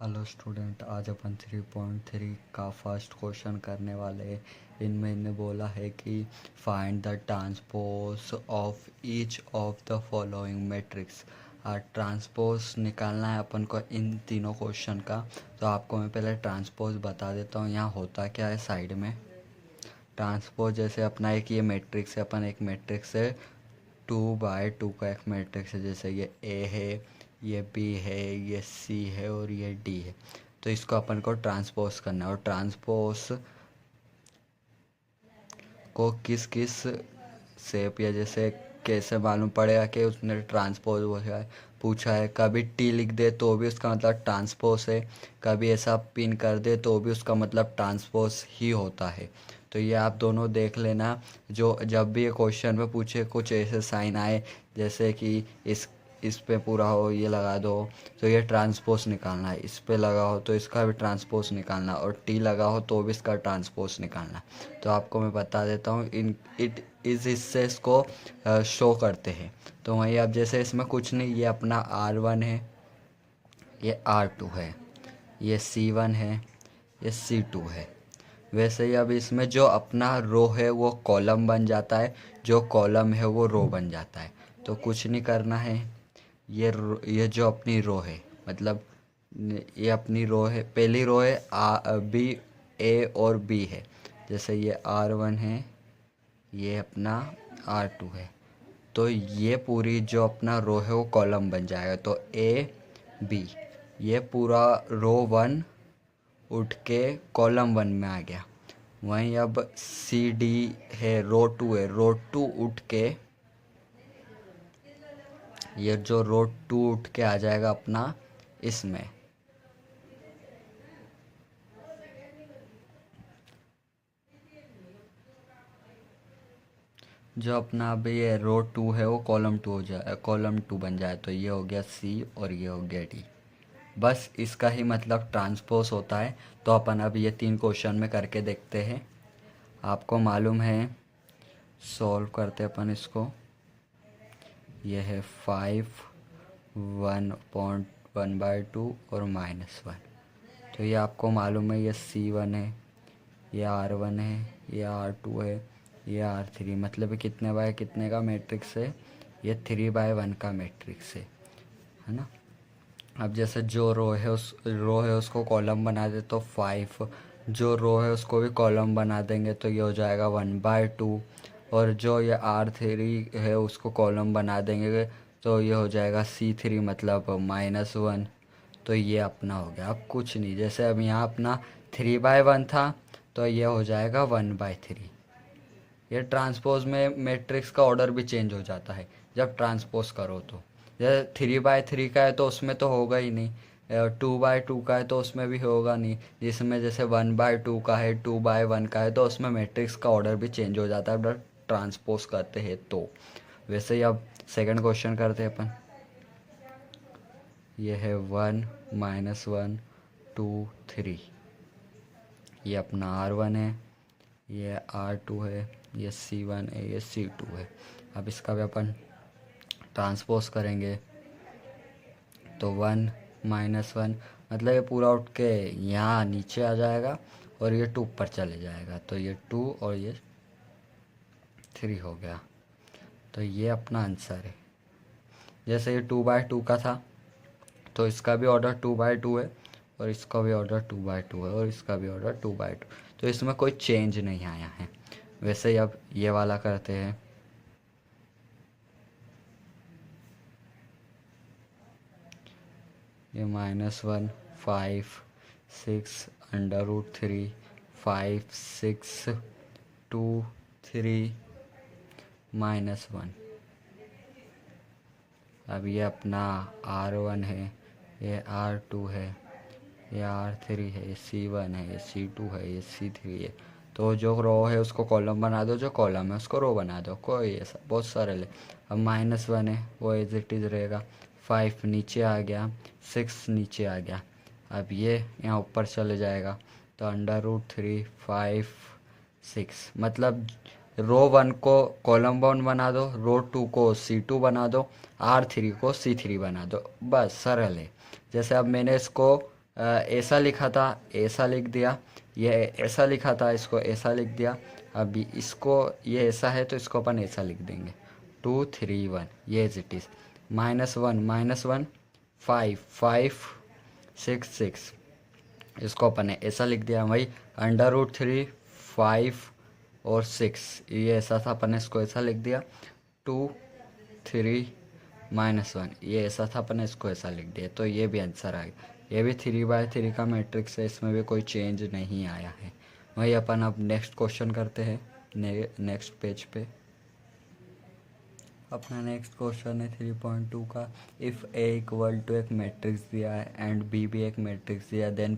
Hello student, आज अपन 3.3 का first question करने वाले हैं। इनमें इन्हें बोला है कि find the transpose of each of the following matrix. Transpose निकालना है अपन को इन तीनों क्वेश्चन का। तो आपको मैं पहले ट्रांसपोज बता देता हूँ। यहाँ होता क्या है साइड में। ट्रांसपोज जैसे अपना एक ये मैट्रिक्स है, अपन एक मैट्रिक्स है 2x2 का एक मैट्रिक्स है। जैसे ये ए है, ये बी है, ये सी है और ये डी है। तो इसको अपन को ट्रांसपोज करना है। और ट्रांसपोज को किस किस शेप या जैसे कैसे मालूम पड़ेगा कि उसने ट्रांसपोज वो है पूछा है। कभी टी लिख दे तो भी उसका मतलब ट्रांसपोज है, कभी ऐसा पिन कर दे तो भी उसका मतलब ट्रांसपोज ही होता है। तो ये आप दोनों देख लेना। जो जब भी ये क्वेश्चन में पूछे कुछ ऐसे साइन आए जैसे कि इस पे पूरा हो ये लगा दो तो ये ट्रांसपोज निकालना है, इस पे लगा हो तो इसका भी ट्रांसपोज निकालना, और टी लगा हो तो भी इसका ट्रांसपोज निकालना। तो आपको मैं बता देता हूँ इन इस हिस्से इसको शो करते हैं। तो वहीं अब जैसे इसमें कुछ नहीं, ये अपना R1 है, ये R2 है, ये C1 है, ये C2 है। वैसे ही अब इसमें जो अपना रो है वो कॉलम बन जाता है, जो कॉलम है वो रो बन जाता है। तो कुछ नहीं करना है। ये जो अपनी रो है, मतलब ये अपनी रो है, पहली रो है बी, ए और बी है। जैसे ये R1 है, ये अपना R2 है। तो ये पूरी जो अपना रो है वो कॉलम बन जाएगा। तो ए बी, ये पूरा रो 1 उठ के कॉलम 1 में आ गया। वहीं अब सी डी है, रो 2 है, रो 2 उठ के, ये जो रो 2 उठ के आ जाएगा अपना इसमें। जो अपना अब ये रो 2 है वो कॉलम 2 हो जाए, कॉलम 2 बन जाए। तो ये हो गया सी और ये हो गया डी। बस इसका ही मतलब ट्रांसपोज होता है। तो अपन अब ये 3 क्वेश्चन में करके देखते हैं। आपको मालूम है, सॉल्व करते अपन इसको। ये है 5 1/2 और -1। तो ये आपको मालूम है, ये C1 है, ये R1 है, ये R2 है, ये R3। मतलब ये कितने बाय कितने का मैट्रिक्स है, ये 3/1 का मैट्रिक्स है ना। अब जैसे जो रो है उसको कॉलम बना दे तो 5, जो रो है उसको भी कॉलम बना देंगे तो ये हो जाएगा 1/2। और जो ये R3 है उसको कॉलम बना देंगे तो ये हो जाएगा C3, मतलब -1। तो ये अपना हो गया। अब कुछ नहीं, जैसे अब यहाँ अपना 3/1 था तो ये हो जाएगा 1/3। ये ट्रांसपोज में मैट्रिक्स का ऑर्डर भी चेंज हो जाता है जब ट्रांसपोज करो। तो जैसे 3/3 का है तो उसमें तो होगा ही नहीं, 2/2 का है तो उसमें भी होगा नहीं। जिसमें जैसे 1/2 का है, 2/1 का है तो उसमें मैट्रिक्स का ऑर्डर भी चेंज हो जाता है जब ट्रांसपोज करते हैं। तो वैसे ही अब सेकंड क्वेश्चन करते हैं अपन। ये है 1 -1 2 3। ये अपना R1 है, ये R2 है, ये C1 है, ये C2 है। अब इसका भी अपन ट्रांसपोज करेंगे तो 1 -1, मतलब ये पूरा उठ के यहाँ नीचे आ जाएगा और ये 2 ऊपर चले जाएगा। तो ये 2 और ये 3 हो गया। तो ये अपना आंसर है। जैसे ये 2/2 का था तो इसका भी ऑर्डर 2/2 है, और इसका भी ऑर्डर 2/2 है, और इसका भी ऑर्डर 2/2। तो इसमें कोई चेंज नहीं आया है। वैसे ही अब ये वाला करते हैं। ये -1 5 6 √3 5 6 2 3 -1। अब ये अपना R1 है, ये R2 है, ये R3 है, ये C1 है, ये C2 है, ये C3 है। तो जो रो है उसको कॉलम बना दो, जो कॉलम है उसको रो बना दो। कोई ऐसा बहुत सरल है। अब -1 है वो एज इट इज़ रहेगा। 5 नीचे आ गया, 6 नीचे आ गया। अब ये यहाँ ऊपर चले जाएगा तो √3 5 6, मतलब रो 1 को कॉलम 1 बना दो, रो 2 को C2 बना दो, R3 को C3 बना दो। बस सरल है। जैसे अब मैंने इसको ऐसा लिखा था, ऐसा लिख दिया, ये ऐसा लिखा था, इसको ऐसा लिख दिया। अभी इसको, ये ऐसा है तो इसको अपन ऐसा लिख देंगे, 2 3 1, ये एज इट इज़। -1 5 5 6 6, इसको अपन ने ऐसा लिख दिया भाई। √3 5 और 6, ये ऐसा था, अपन ने इसको ऐसा लिख दिया। 2 3 -1, ये ऐसा था, अपन ने इसको ऐसा लिख दिया। तो ये भी आंसर आ गया। ये भी 3/3 का मैट्रिक्स है, इसमें भी कोई चेंज नहीं आया है। वही अपन अब नेक्स्ट क्वेश्चन करते हैं नेक्स्ट पेज पे। अपना नेक्स्ट क्वेश्चन है 3.2 का। इफ़ ए इक्वल टू एक मैट्रिक्स दिया है एंड बी भी एक मैट्रिक्स दिया, देन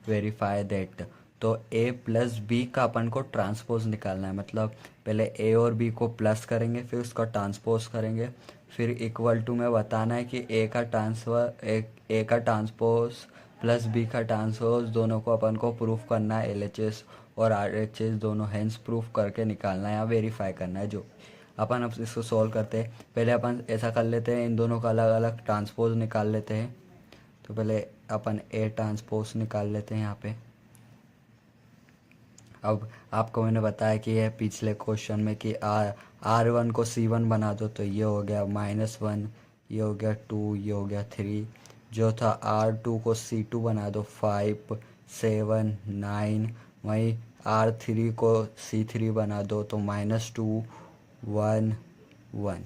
वेरीफाई दैट। तो ए प्लस बी का अपन को ट्रांसपोज निकालना है। मतलब पहले ए और बी को प्लस करेंगे, फिर उसका ट्रांसपोज करेंगे, फिर इक्वल टू में बताना है कि ए का ट्रांसपोज प्लस बी का ट्रांसपोज दोनों को अपन को प्रूफ करना है, LHS और RHS दोनों हैंस प्रूफ करके निकालना है या वेरीफाई करना है। जो अपन अब इसको सॉल्व करते हैं, पहले अपन ऐसा कर लेते हैं, इन दोनों का अलग अलग ट्रांसपोज निकाल लेते हैं। तो पहले अपन ए ट्रांसपोज निकाल लेते हैं यहाँ पे। अब आपको मैंने बताया कि यह पिछले क्वेश्चन में कि R1 को C1 बना दो, तो ये हो गया -1, ये हो गया 2, ये हो गया 3। जो था R2 को C2 बना दो, 5 7 9। वहीं R3 को C3 बना दो, तो -2 1 1।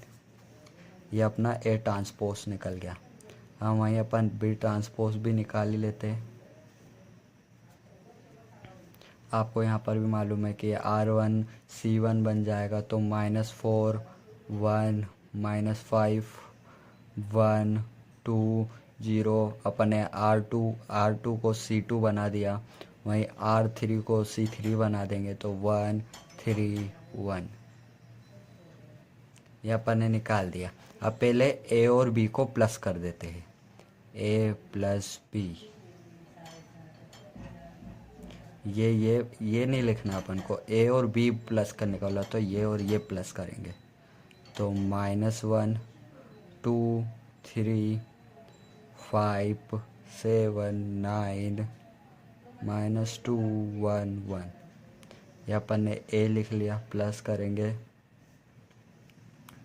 ये अपना ए ट्रांसपोज निकल गया। हम वहीं अपन बी ट्रांसपोज भी निकाल ही लेते हैं। आपको यहाँ पर भी मालूम है कि R1 C1 बन जाएगा, तो -4 1 -5 1 2 0। अपन ने R2 को C2 बना दिया, वहीं R3 को C3 बना देंगे, तो 1 3 1। ये अपन ने निकाल दिया। अब पहले ए और बी को प्लस कर देते हैं, ए प्लस बी। ये नहीं लिखना अपन को, ए और बी प्लस करने का बोला, तो ये और ये प्लस करेंगे। तो -1 2 3 5 7 9 -2 1 1। ये अपन ने ए लिख लिया, प्लस करेंगे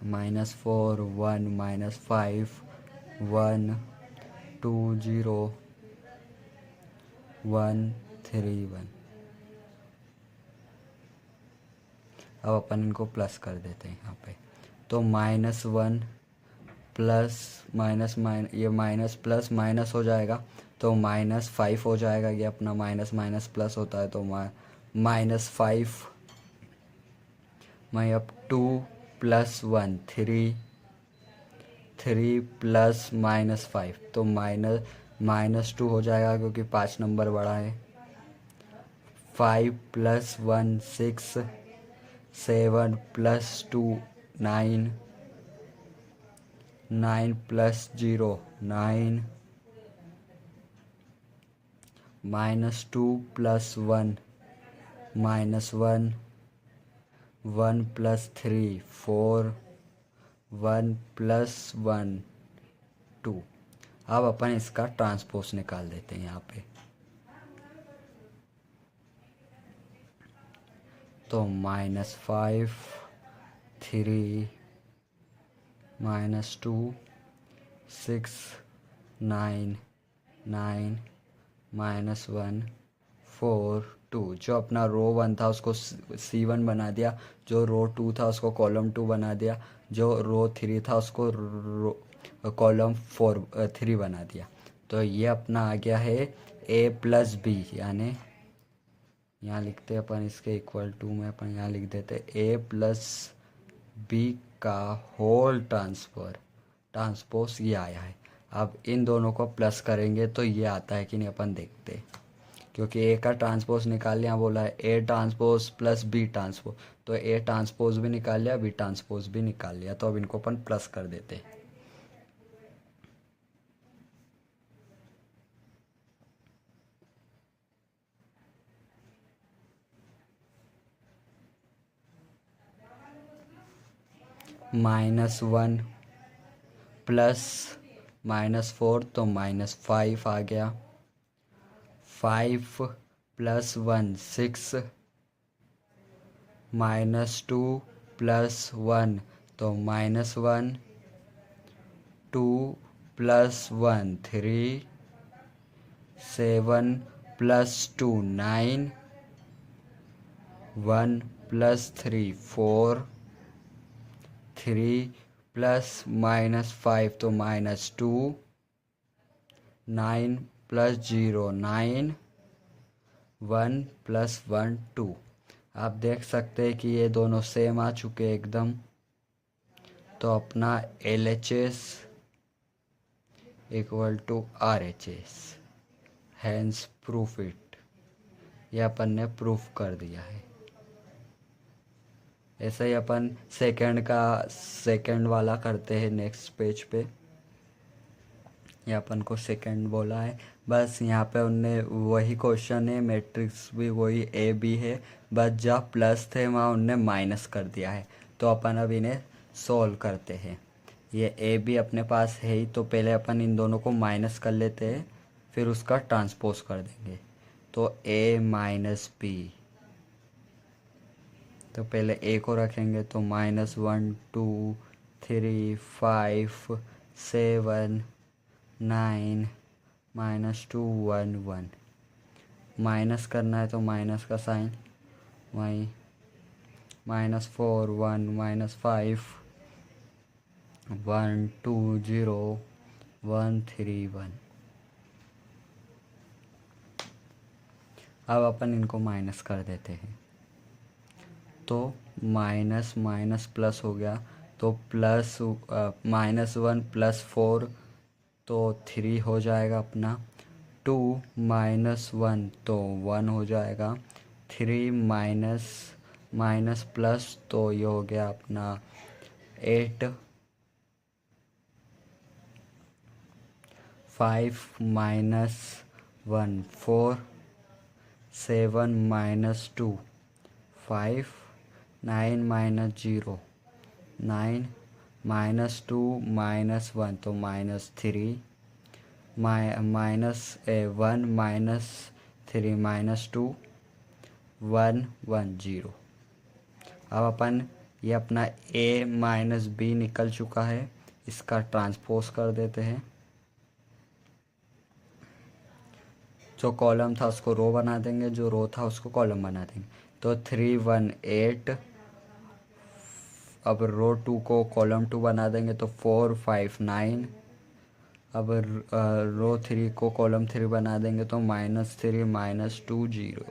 -4 1 -5 1 2 0 1 3 1। अब अपन इनको प्लस कर देते हैं यहाँ पे। तो -1 प्लस माइनस ये माइनस प्लस माइनस हो जाएगा, तो -5 हो जाएगा। ये अपना माइनस माइनस प्लस होता है, तो -5। मैं अब 2 + 1 3 3 + -5, तो -2 हो जाएगा क्योंकि 5 नंबर बड़ा है। 5 + 1 6 7 + 2 9 9 + 0 9 -2 + 1 -1 1 + 3 4 1 + 1 2। अब अपन इसका ट्रांसपोज निकाल देते हैं यहाँ पे। तो -5 3 -2 6 9 9 -1 4 2। जो अपना रो 1 था उसको C1 बना दिया, जो रो 2 था उसको कॉलम 2 बना दिया, जो रो 3 था उसको कॉलम 3 बना दिया। तो ये अपना आ गया है A + B, यानी यहाँ लिखते हैं अपन इसके इक्वल टू में अपन यहाँ लिख देते A + B का होल ट्रांसपोज ये आया है। अब इन दोनों को प्लस करेंगे तो ये आता है कि नहीं अपन देखते हैं। क्योंकि ए का ट्रांसपोज निकाल लिया, बोला है A ट्रांसपोज + B ट्रांसपोज, तो A ट्रांसपोज भी निकाल लिया, B ट्रांसपोज भी निकाल लिया। तो अब इनको अपन प्लस कर देते हैं। -1 + -4, तो -5 आ गया। 5 प्लस 1 6 -2 प्लस 1 तो -1 2 प्लस 1 3 7 प्लस 2 9 1 प्लस 3 4 3 प्लस -5 तो -2 9 प्लस 0 9 1 प्लस 1 2। आप देख सकते हैं कि ये दोनों सेम आ चुके हैं एकदम। तो अपना LHS equal to RHS, hence proof it. ये अपन ने प्रूफ कर दिया है। ऐसे ही अपन सेकंड वाला करते हैं नेक्स्ट पेज पे। ये अपन को सेकंड बोला है, बस यहाँ पे उनने वही क्वेश्चन है, मैट्रिक्स भी वही ए बी है, बस जहाँ प्लस थे वहाँ उनने माइनस कर दिया है। तो अपन अब इन्हें सॉल्व करते हैं। ये ए बी अपने पास है ही, तो पहले अपन इन दोनों को माइनस कर लेते हैं, फिर उसका ट्रांसपोज कर देंगे। तो ए माइनस बी, तो पहले ए को रखेंगे तो -1 2 3 5 7 9 -2 1 1। माइनस करना है तो माइनस का साइन वहीं, -4 1 -5 1 2 0 1 3 1। अब अपन इनको माइनस कर देते हैं, तो माइनस माइनस प्लस हो गया, तो प्लस -1 प्लस 4 तो 3 हो जाएगा अपना। 2 -1 तो 1 हो जाएगा। 3 माइनस प्लस तो ये हो गया अपना 8। 5 -1 4 7 -2 5 9 -0 9 -2 -1 तो -3 -1 -3 -2 1 1 0। अब अपन ये अपना A माइनस बी निकल चुका है, इसका ट्रांसपोज कर देते हैं। जो कॉलम था उसको रो बना देंगे, जो रो था उसको कॉलम बना देंगे। तो 3 1 8। अब रो 2 को कॉलम 2 बना देंगे तो 4 5 9। अब रो 3 को कॉलम 3 बना देंगे तो -3 -2 0।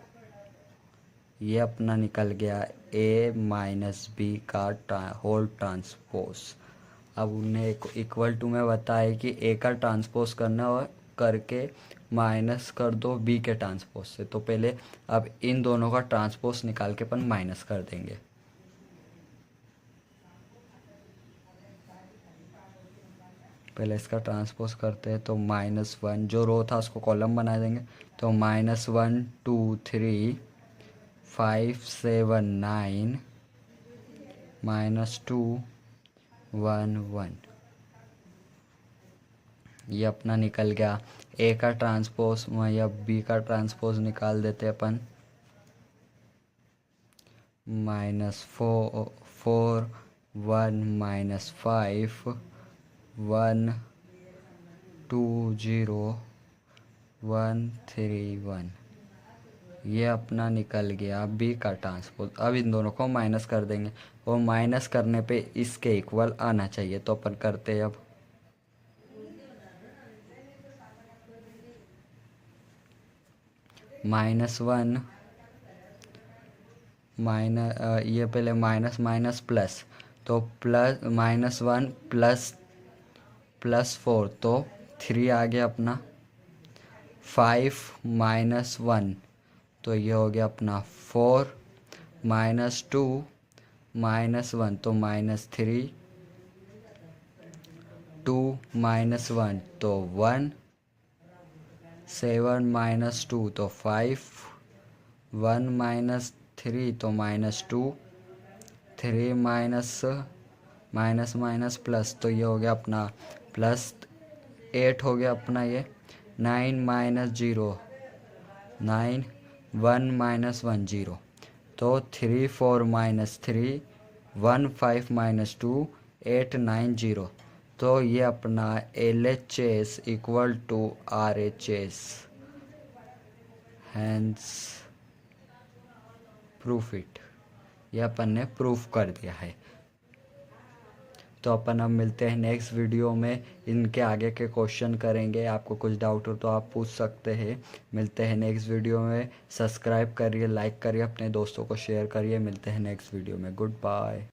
ये अपना निकल गया A माइनस बी का होल ट्रांसपोज। अब उन्हें इक्वल टू में बताया कि A का ट्रांसपोज करना और करके माइनस कर दो B के ट्रांसपोज से। तो पहले अब इन दोनों का ट्रांसपोज निकाल के अपन माइनस कर देंगे। पहले इसका ट्रांसपोज करते हैं तो -1, जो रो था उसको कॉलम बना देंगे तो -1 2 3 5 7 9 -2 1 1। ये अपना निकल गया A का ट्रांसपोज, या B का ट्रांसपोज निकाल देते अपन। -4 1 -5 1 2 0 1 3 1। ये अपना निकल गया B का ट्रांसपोज। अब इन दोनों को माइनस कर देंगे, और माइनस करने पे इसके इक्वल आना चाहिए। तो अपन करते हैं अब -1 ये पहले माइनस माइनस प्लस, तो प्लस -1 प्लस 4 तो 3 आ गया अपना। 5 -1 तो ये हो गया अपना 4 -2 -1 तो -3 2 -1 तो 1 7 -2 तो 5 1 -3 तो -2 3 माइनस प्लस तो ये हो गया अपना +8 हो गया अपना। ये 9 -0 9 1 माइनस 1 0। तो 3 4 माइनस 3 1 5 माइनस 2 8 9 0। तो ये अपना LHS equal to RHS, hence proof it. ये अपन ने प्रूफ कर दिया है। तो अपन अब मिलते हैं नेक्स्ट वीडियो में, इनके आगे के क्वेश्चन करेंगे। आपको कुछ डाउट हो तो आप पूछ सकते हैं। मिलते हैं नेक्स्ट वीडियो में। सब्सक्राइब करिए, लाइक करिए, अपने दोस्तों को शेयर करिए। मिलते हैं नेक्स्ट वीडियो में। Good bye.